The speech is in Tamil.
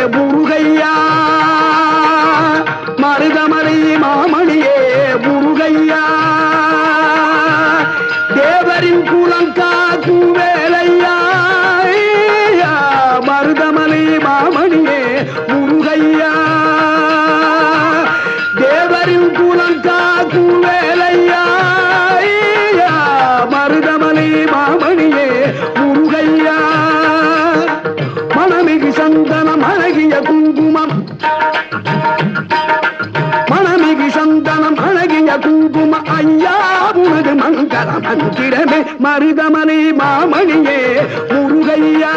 முருகையா மருதமலை மாமணியே முருகையா தேவரின் குலங்காக்கும் வேலையா மருதமலை மாமணியே முருகையா தேவரின் குலங்காக்கும் வேலையா மருதமலை மாமணியே முருகையா மணமிகு சந்தனம் அழகிய குங்குமம் மணமிகு சந்தனம் அழகிய குங்கும ஐயா உனது மங்கள மந்திரமே மருதமலை மாமணியே முருகையா